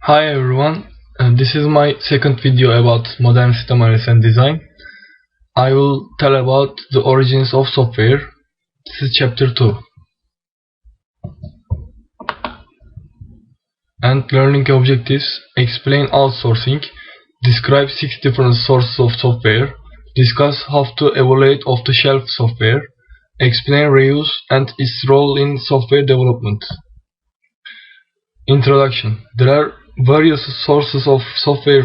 Hi everyone, this is my second video about modern system analysis and design. I will tell about the origins of software. This is chapter 2. And learning objectives: explain outsourcing, describe 6 different sources of software, discuss how to evaluate off-the-shelf software, explain reuse and its role in software development. Introduction. There are various sources of software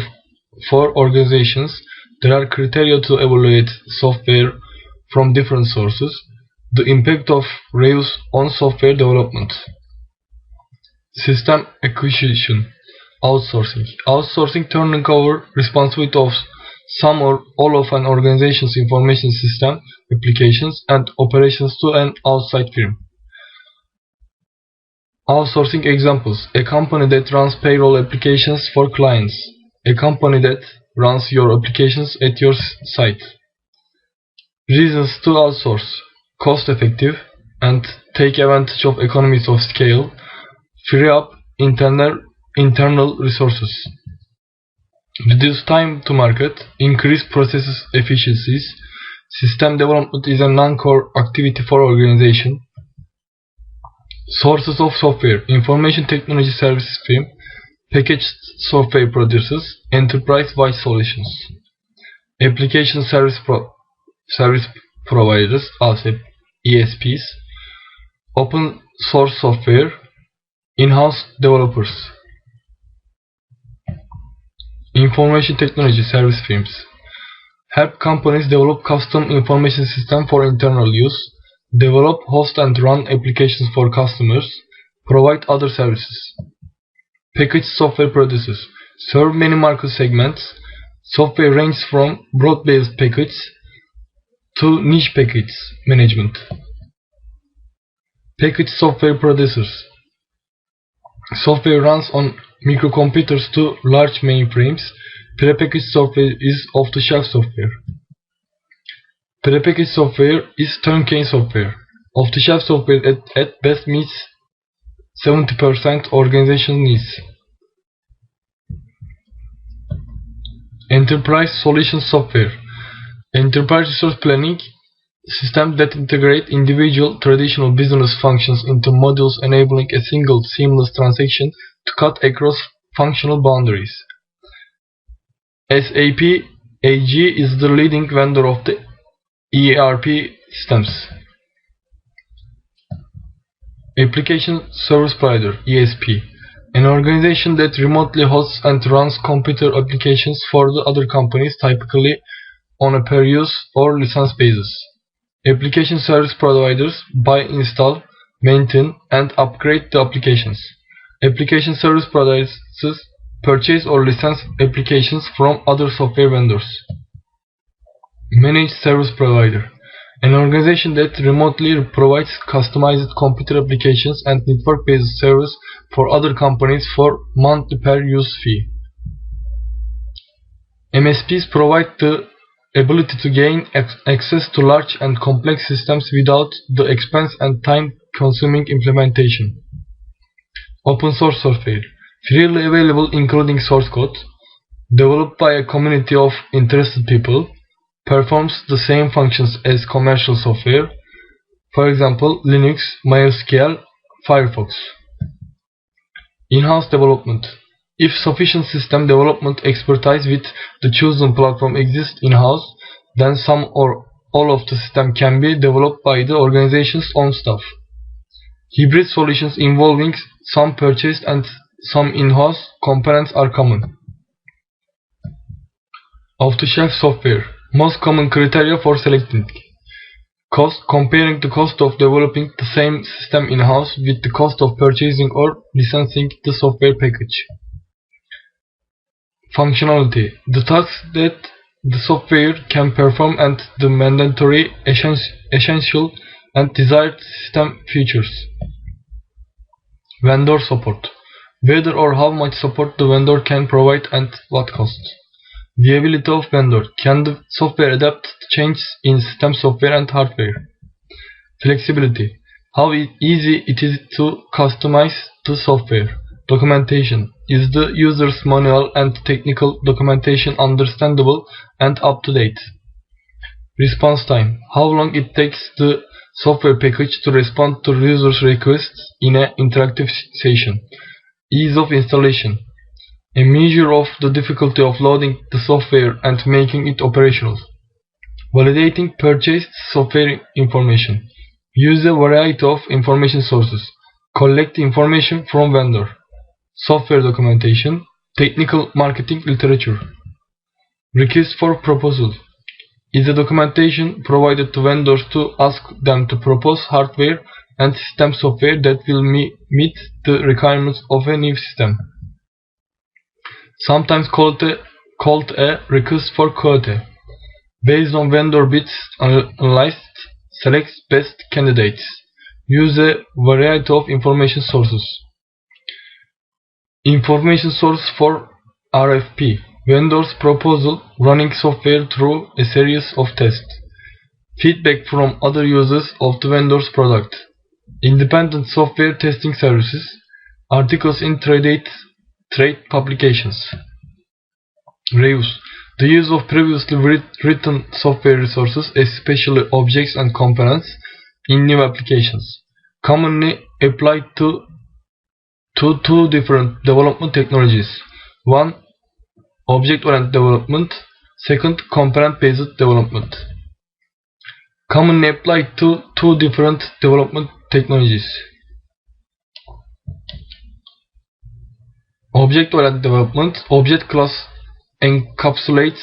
for organizations. There are criteria to evaluate software from different sources. The impact of reuse on software development. System acquisition. Outsourcing. Outsourcing, turning over responsibility of some or all of an organization's information system, applications, and operations to an outside firm. Outsourcing examples: a company that runs payroll applications for clients, a company that runs your applications at your site. Reasons to outsource: cost effective and take advantage of economies of scale, free up internal resources, reduce time to market, increase process efficiencies. System development is a non-core activity for organization. Sources of software: information technology services firm, packaged software producers, enterprise-wide solutions. Application service providers, also ESPs, open source software, in-house developers. Information technology service firms help companies develop custom information system for internal use, develop, host and run applications for customers, provide other services. Packaged software producers serve many market segments. Software ranges from broad-based packages to niche package management. Packaged software producers: software runs on microcomputers to large mainframes. Prepackaged software is off-the-shelf software. Prepackaged software is turnkey software. Off-the-shelf software at best meets 70% organization needs. Enterprise solution software: enterprise resource planning systems that integrate individual traditional business functions into modules, enabling a single seamless transaction to cut across functional boundaries. SAP AG is the leading vendor of the ERP systems. Application service provider (ESP), an organization that remotely hosts and runs computer applications for the other companies, typically on a per-use or license basis. Application service providers buy, install, maintain, and upgrade the applications. Application service providers purchase or license applications from other software vendors. Managed service provider: an organization that remotely provides customized computer applications and network-based service for other companies for monthly per-use fee. MSPs provide the ability to gain access to large and complex systems without the expense and time-consuming implementation. Open source software: freely available including source code, developed by a community of interested people, performs the same functions as commercial software, for example Linux, MySQL, Firefox. In-house development: if sufficient system development expertise with the chosen platform exists in-house, then some or all of the system can be developed by the organization's own staff. Hybrid solutions involving some purchased and some in-house components are common. Off-the-shelf software: most common criteria for selecting: cost, comparing the cost of developing the same system in-house with the cost of purchasing or licensing the software package. Functionality: the tasks that the software can perform and the mandatory, essential, and desired system features. Vendor support: whether or how much support the vendor can provide and what cost. Viability of vendor: can the software adapt to changes in system software and hardware? Flexibility: how easy it is to customize the software. Documentation. Is the user's manual and technical documentation understandable and up to date? Response time. How long it takes the software package to respond to user's requests in an interactive session. Ease of installation. A measure of the difficulty of loading the software and making it operational. Validating purchased software information. Use a variety of information sources. Collect information from vendor. Software documentation. Technical marketing literature. Request for proposal. Is the documentation provided to vendors to ask them to propose hardware and system software that will meet the requirements of a new system. Sometimes called a request for quote. Based on vendor bids analyzed, selects best candidates. Use a variety of information sources. Information source for RFP. Vendor's proposal, running software through a series of tests. Feedback from other users of the vendor's product. Independent software testing services. Articles in trade publications. Reuse. The use of previously written software resources, especially objects and components, in new applications. Commonly applied to two different development technologies. 1. Object-oriented development. 2. Component-based development. Commonly applied to two different development technologies. Object-oriented development. Object class encapsulates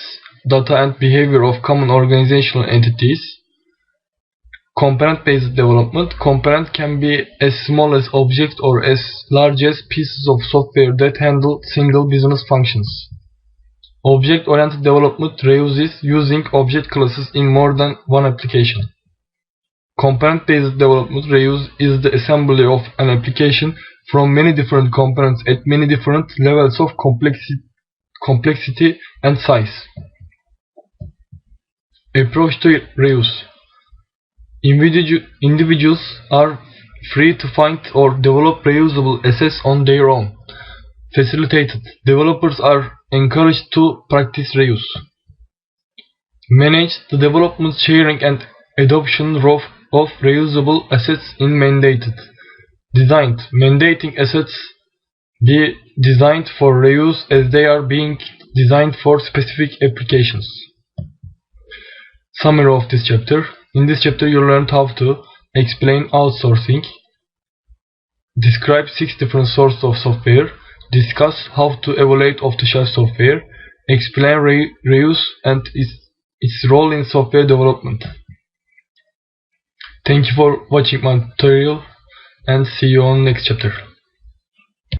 data and behavior of common organizational entities. Component-based development. Component can be as small as objects or as large as pieces of software that handle single business functions. Object-oriented development reuses using object classes in more than one application. Component-based development reuse is the assembly of an application from many different components at many different levels of complexity and size. Approach to reuse. Individuals are free to find or develop reusable assets on their own. Facilitated. Developers are encouraged to practice reuse. Manage the development, sharing and adoption of reusable assets in mandated. Designed. Mandating assets be designed for reuse as they are being designed for specific applications. Summary of this chapter. In this chapter you learned how to explain outsourcing, describe 6 different sources of software, discuss how to evaluate off-the-shelf software, explain reuse and its role in software development. Thank you for watching my tutorial and see you on next chapter.